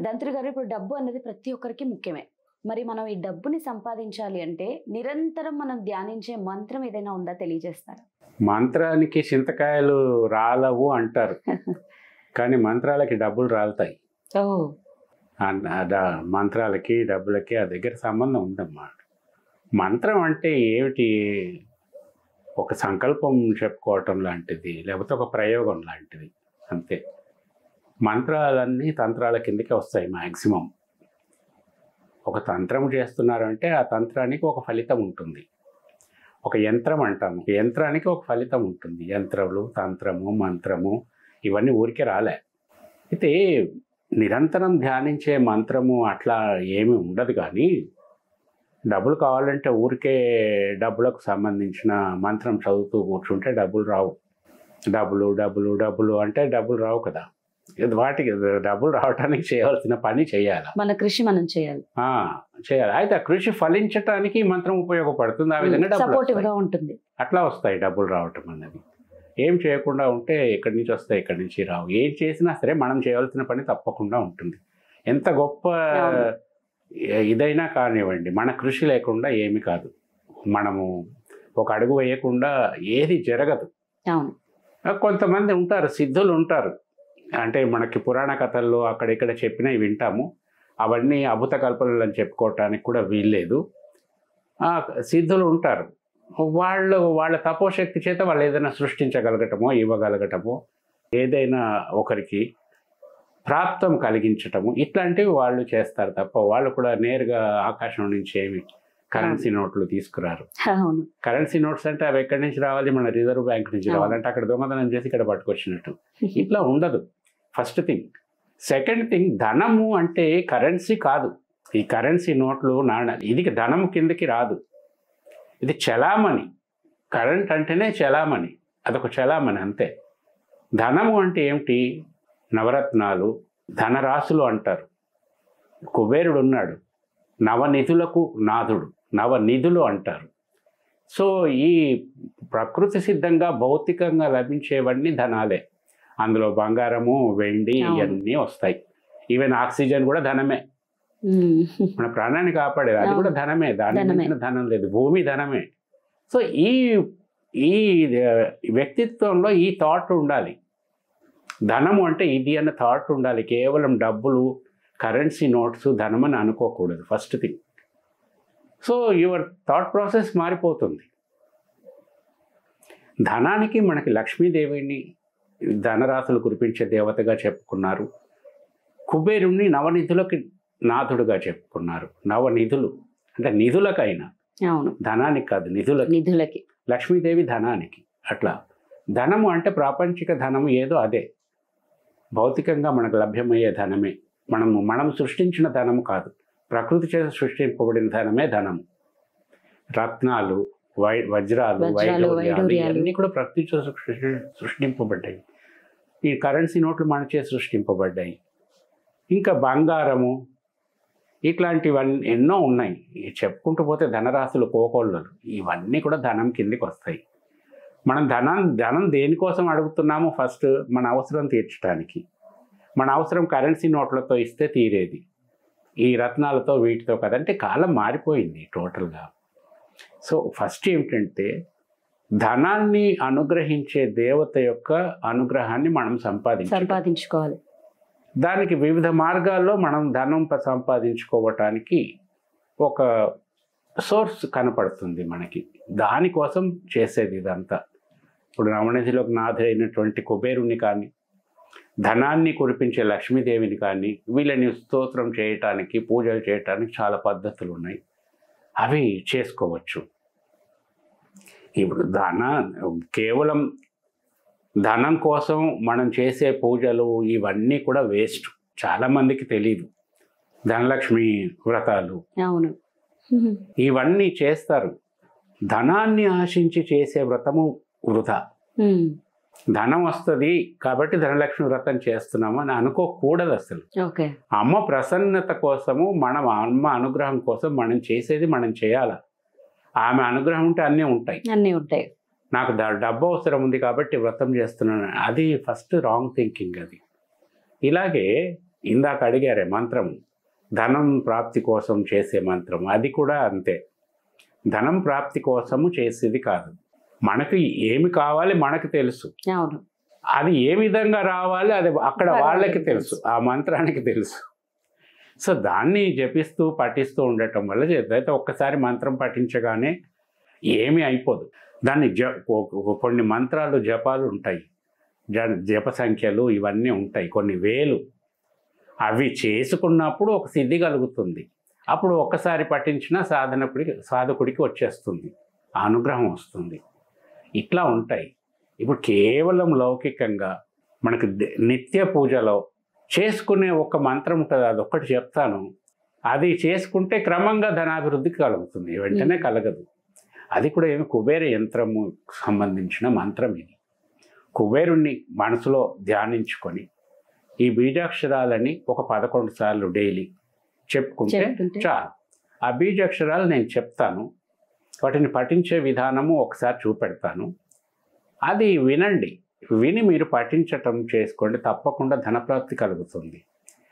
దంత్రి గారు, ఇప్పుడు డబ్బు అనేది ప్రతి ఒక్కరికి ముఖ్యమే. మరి మనం ఈ డబ్బుని సంపాదించాలి అంటే నిరంతరం మనం ధ్యానించే మంత్రం ఏదైనా ఉందా, తెలియజేస్తారా? మంత్రానికి చింతకాయలు రాలవు అంటారు, కానీ మంత్రాలకి డబ్బులు రాలుతాయి. ఓహ్! మంత్రాలకి డబ్బులకి ఆ దగ్గర సంబంధం ఉందన్నమాట. మంత్రం అంటే ఏమిటి? ఒక సంకల్పం చెప్పుకోవటం లాంటిది, లేకపోతే ఒక ప్రయోగం లాంటిది, అంతే. మంత్రాలన్నీ తంత్రాల కిందకి వస్తాయి మ్యాక్సిమం. ఒక తంత్రం చేస్తున్నారంటే ఆ తంత్రానికి ఒక ఫలితం ఉంటుంది. ఒక యంత్రం అంటాము, యంత్రానికి ఒక ఫలితం ఉంటుంది. యంత్రాలు, తంత్రము, మంత్రము ఇవన్నీ ఊరికే రాలే. అయితే నిరంతరం ధ్యానించే మంత్రము అట్లా ఏమీ ఉండదు. కానీ డబ్బులు కావాలంటే ఊరికే డబ్బులకు సంబంధించిన మంత్రం చదువుతూ కూర్చుంటే డబ్బులు రావు. డబ్బులు డబ్బులు డబ్బులు అంటే డబ్బులు రావు కదా. వాటికి డబ్బులు రావడానికి చేయవలసిన పని చేయాలి, మన కృషి మనం చేయాలి. అయితే ఆ కృషి ఫలించటానికి మంత్రం ఉపయోగపడుతుంది. ఆ విధంగా సపోర్టివ్గా ఉంటుంది. అట్లా వస్తాయి డబ్బులు రావటం అనేది. ఏం చేయకుండా ఉంటే ఎక్కడి నుంచి వస్తాయి, ఎక్కడి నుంచి రావు. ఏం చేసినా సరే మనం చేయవలసిన పని తప్పకుండా ఉంటుంది. ఎంత గొప్ప ఇదైనా కానివ్వండి, మన కృషి లేకుండా ఏమి కాదు. మనము ఒక అడుగు వేయకుండా ఏది జరగదు. కొంతమంది ఉంటారు, సిద్ధులు ఉంటారు. అంటే మనకి పురాణ కథల్లో అక్కడిక్కడ చెప్పినవి వింటాము. అవన్నీ అభూత కల్పనలు అని చెప్పుకోవటానికి కూడా వీల్లేదు. సిద్ధులు ఉంటారు. వాళ్ళ తపోశక్తి చేత వాళ్ళు ఏదైనా సృష్టించగలగటమో, ఇవ్వగలగటమో, ఏదైనా ఒకరికి ప్రాప్తం కలిగించటము, ఇట్లాంటివి వాళ్ళు చేస్తారు తప్ప వాళ్ళు కూడా నేరుగా ఆకాశం నుంచి ఏమి కరెన్సీ నోట్లు తీసుకురారు. కరెన్సీ నోట్స్ అంటే అవి ఎక్కడి నుంచి రావాలి? మన రిజర్వ్ బ్యాంక్ నుంచి రావాలంటే అక్కడ దొంగతనం చేసి ఇక్కడ పట్టుకొచ్చినట్టు. ఇట్లా ఉండదు. First thing. సెకండ్ థింగ్, ధనము అంటే కరెన్సీ కాదు. ఈ కరెన్సీ నోట్లు, నాణ్యాలు ఇది ధనము కిందకి రాదు. ఇది చలామణి. కరెంట్ అంటేనే చలామణి, అదొక చలామణి అంతే. ధనము అంటే ఏమిటి? నవరత్నాలు, ధనరాశులు అంటారు. కుబేరుడు ఉన్నాడు, నవనిధులకు నాథుడు, నవనిధులు అంటారు. సో ఈ ప్రకృతి సిద్ధంగా భౌతికంగా లభించేవన్నీ ధనాలే. అందులో బంగారము, వెండి ఇవన్నీ వస్తాయి. ఈవెన్ ఆక్సిజన్ కూడా ధనమే. మన ప్రాణాన్ని కాపాడేది అది కూడా ధనమే. దాని మించిన ధనం లేదు. భూమి ధనమే. సో ఈ ఈ వ్యక్తిత్వంలో ఈ థాట్ ఉండాలి. ధనము అంటే ఇది అన్న థాట్ ఉండాలి. కేవలం డబ్బులు, కరెన్సీ నోట్స్ ధనమని అనుకోకూడదు. First thing. So your thought process మారిపోతుంది. ధనానికి మనకి లక్ష్మీదేవిని ధనరాశులు కురిపించే దేవతగా చెప్పుకున్నారు. కుబేరుణ్ణి నవనిధులకి నాథుడుగా చెప్పుకున్నారు. నవనిధులు అంటే నిధులకైనా, ధనానికి కాదు, నిధులకి. లక్ష్మీదేవి ధనానికి. అట్లా ధనము అంటే ప్రాపంచిక ధనము ఏదో అదే, భౌతికంగా మనకు లభ్యమయ్యే ధనమే. మనం సృష్టించిన ధనము కాదు, ప్రకృతి చేత సృష్టింపబడిన ధనమే ధనము. రత్నాలు, వజ్రాలు, వైఢూర్యాలు అన్నీ కూడా ప్రకృతి చేత సృష్టింపబడ్డాయి. ఈ కరెన్సీ నోట్లు మన చేత సృష్టింపబడ్డాయి. ఇంకా బంగారము, ఇట్లాంటివన్నీ ఎన్నో ఉన్నాయి. చెప్పుకుంటూ పోతే ధనరాశులు, కోకొల్లలు, ఇవన్నీ కూడా ధనం కిందకి వస్తాయి. మనం ధనం దేనికోసం అడుగుతున్నాము? ఫస్ట్ మన అవసరం తీర్చడానికి. మన అవసరం కరెన్సీ నోట్లతో ఇస్తే తీరేది, ఈ రత్నాలతో వీటితో కదంటే కాలం మారిపోయింది టోటల్గా. సో ఫస్ట్ ఏమిటంటే ధనాన్ని అనుగ్రహించే దేవత యొక్క అనుగ్రహాన్ని మనం సంపాదించుకోవాలి. దానికి వివిధ మార్గాల్లో మనం ధనం సంపాదించుకోవటానికి ఒక సోర్స్ కనపడుతుంది మనకి. దానికోసం చేసేది ఇదంతా. ఇప్పుడు నవనిధిలోకి నాథైనటువంటి కుబేరుని కానీ, ధనాన్ని కురిపించే లక్ష్మీదేవిని కానీ, వీళ్ళని స్తోత్రం చేయటానికి, పూజలు చేయటానికి చాలా పద్ధతులు ఉన్నాయి. అవి చేసుకోవచ్చు. ఇప్పుడు కేవలం ధనం కోసం మనం చేసే పూజలు ఇవన్నీ కూడా వేస్ట్. చాలామందికి తెలీదు. ధనలక్ష్మి వ్రతాలు ఇవన్నీ చేస్తారు. ధనాన్ని ఆశించి చేసే వ్రతము వృధా. ధనం వస్తుంది కాబట్టి ధనలక్ష్మి వ్రతం చేస్తున్నాము అని అనుకోకూడదు అసలు. అమ్మ ప్రసన్నత కోసము, అమ్మ అనుగ్రహం కోసం మనం చేసేది మనం చేయాలి. ఆమె అనుగ్రహం ఉంటే అన్నీ ఉంటాయి. నాకు డబ్బు అవసరం ఉంది కాబట్టి వ్రతం చేస్తున్నాను, అది ఫస్ట్ రాంగ్ థింకింగ్ అది. ఇలాగే ఇందాక అడిగారే మంత్రం, ధనం ప్రాప్తి కోసం చేసే మంత్రం, అది కూడా అంతే. ధనం ప్రాప్తి కోసము చేసేది కాదు. మనకు ఏమి కావాలి మనకు తెలుసు, అవును. అది ఏ విధంగా రావాలి అది అక్కడ వాళ్ళకి తెలుసు, ఆ మంత్రానికి తెలుసు. సో దాన్ని జపిస్తూ పఠిస్తూ ఉండటం వల్ల అయితే ఒక్కసారి మంత్రం పఠించగానే ఏమీ అయిపోదు. దాన్ని కొన్ని మంత్రాలు జపాలు ఉంటాయి, జప సంఖ్యలు ఇవన్నీ ఉంటాయి, కొన్ని వేలు. అవి చేసుకున్నప్పుడు ఒక సిద్ధి కలుగుతుంది. అప్పుడు ఒక్కసారి పఠించిన సాధకుడికి వచ్చేస్తుంది, ఆ అనుగ్రహం వస్తుంది. ఇట్లా ఉంటాయి. ఇప్పుడు కేవలం లౌకికంగా మనకు నిత్య పూజలో చేసుకునే ఒక మంత్రం ఉంటుంది, అదొక్కటి చెప్తాను. అది చేసుకుంటే క్రమంగా ధనాభివృద్ధి కలుగుతుంది, వెంటనే కలగదు. అది కూడా ఏమి కుబేర యంత్రము సంబంధించిన మంత్రం ఇది. కుబేరుణ్ణి మనసులో ధ్యానించుకొని ఈ బీజాక్షరాలని ఒక 11 సార్లు డైలీ చెప్పుకుంటే చాలు. ఆ బీజాక్షరాలు నేను చెప్తాను, వాటిని పఠించే విధానము ఒకసారి చూపెడతాను. అది వినండి, విని మీరు పఠించటం చేసుకోండి, తప్పకుండా ధనప్రాప్తి కలుగుతుంది.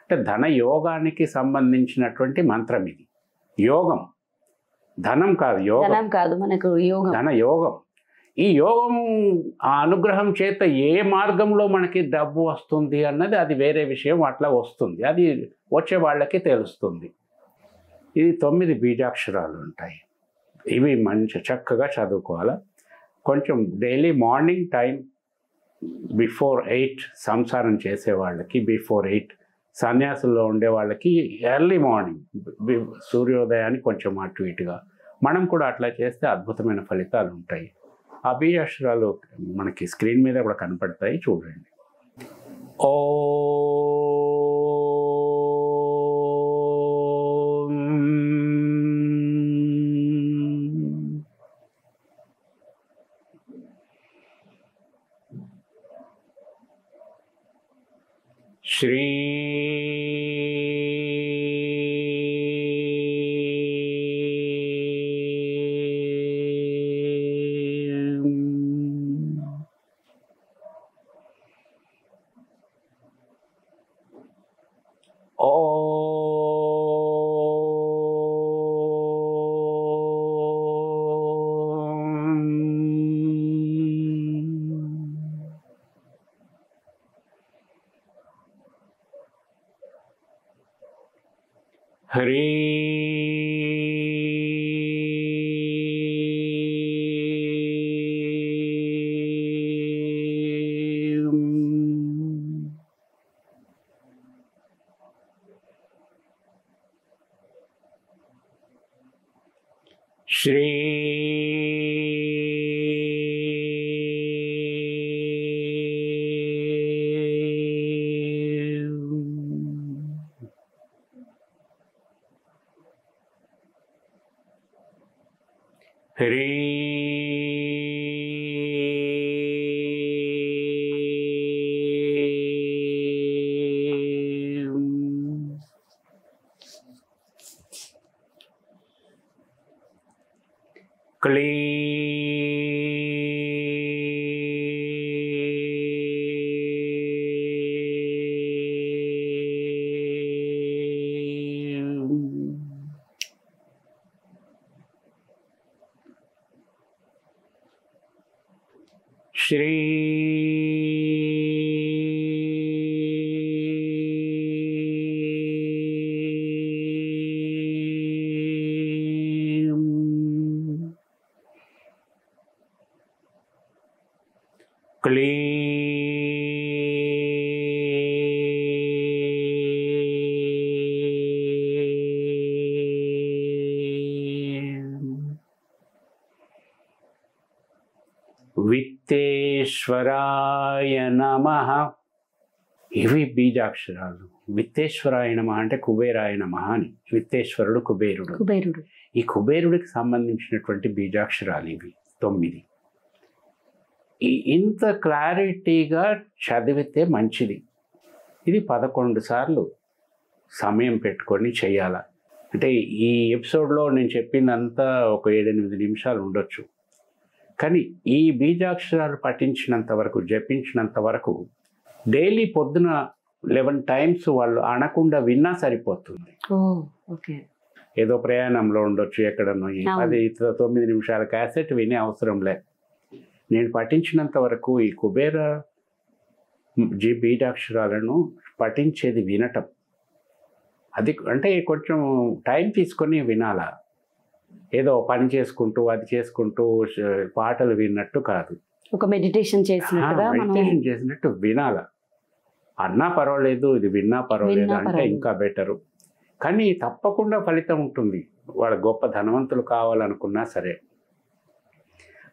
అంటే ధన యోగానికి సంబంధించినటువంటి మంత్రం ఇది. యోగం, ధనం కాదు, యోగం కాదు, మనకు యోగం, ధన యోగం. ఈ యోగం ఆ అనుగ్రహం చేత ఏ మార్గంలో మనకి డబ్బు వస్తుంది అన్నది అది వేరే విషయం, అట్లా వస్తుంది, అది వచ్చే వాళ్ళకి తెలుస్తుంది. ఇది 9 బీజాక్షరాలు ఉంటాయి. ఇవి మంచి చక్కగా చదువుకోవాలి. కొంచెం డైలీ మార్నింగ్ టైం బిఫోర్ 8 సంసారం చేసే వాళ్ళకి, బిఫోర్ 8 సన్యాసుల్లో ఉండే వాళ్ళకి ఎర్లీ మార్నింగ్ సూర్యోదయానికి కొంచెం అటు ఇటుగా మనం కూడా అట్లా చేస్తే అద్భుతమైన ఫలితాలు ఉంటాయి. ఆ బీజాక్షరాలు మనకి స్క్రీన్ మీద కూడా కనపడతాయి, చూడండి. ఓ శ్రీ హరి శ్రీ హరి క్లీ శ్రీ క్లీ విత్తేశ్వరాయ నమః. ఇవి బీజాక్షరాలు. విత్తేశ్వరాయ నమః అంటే కుబేరాయ నమః అని. విత్తేశ్వరుడు కుబేరుడు. ఈ కుబేరుడికి సంబంధించినటువంటి బీజాక్షరాలు ఇవి 9. ఇంత క్లారిటీగా చదివితే మంచిది. ఇది 11 సార్లు సమయం పెట్టుకొని చేయాల. అంటే ఈ ఎపిసోడ్లో నేను చెప్పిందంతా ఒక 7-8 నిమిషాలు ఉండొచ్చు, కానీ ఈ బీజాక్షరాలు పఠించినంత వరకు, జపించినంత వరకు డైలీ పొద్దున 11 టైమ్స్ వాళ్ళు అనకుండా విన్నా సరిపోతుంది. ఓకే. ఏదో ప్రయాణంలో ఉండొచ్చు ఎక్కడనో, 10-9 నిమిషాల క్యాసెట్ వినే అవసరం లే. నేను పఠించినంత వరకు ఈ కుబేర బీజాక్షరాలను పఠించేది వినటం. అది అంటే కొంచెం టైం తీసుకొని వినాలా. ఏదో పని చేసుకుంటూ అది చేసుకుంటూ పాటలు విన్నట్టు కాదు, ఒక మెడిటేషన్ చేసినట్టుగా మెడిటేషన్ చేసినట్టు వినాలా. అన్నా పర్వాలేదు, ఇది విన్నా పర్వాలేదు అంటే ఇంకా బెటరు. కానీ తప్పకుండా ఫలితం ఉంటుంది. వాళ్ళ గొప్ప ధనవంతులు కావాలనుకున్నా సరే,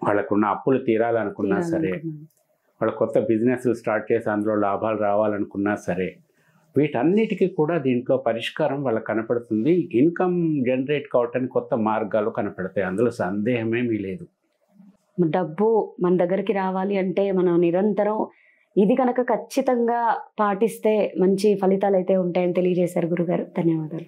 వాళ్ళకున్న అప్పులు తీరాలనుకున్నా సరే, వాళ్ళ కొత్త బిజినెస్లు స్టార్ట్ చేసి అందులో లాభాలు రావాలనుకున్నా సరే, వీటన్నిటికీ కూడా దీంట్లో పరిష్కారం వాళ్ళకి కనపడుతుంది. ఇన్కమ్ జనరేట్ కావటానికి కొత్త మార్గాలు కనపడతాయి, అందులో సందేహమేమీ లేదు. డబ్బు మన దగ్గరికి రావాలి అంటే మనం నిరంతరం ఇది కనుక ఖచ్చితంగా పాటిస్తే మంచి ఫలితాలు అయితే ఉంటాయని తెలియజేశారు గురుగారు. ధన్యవాదాలు.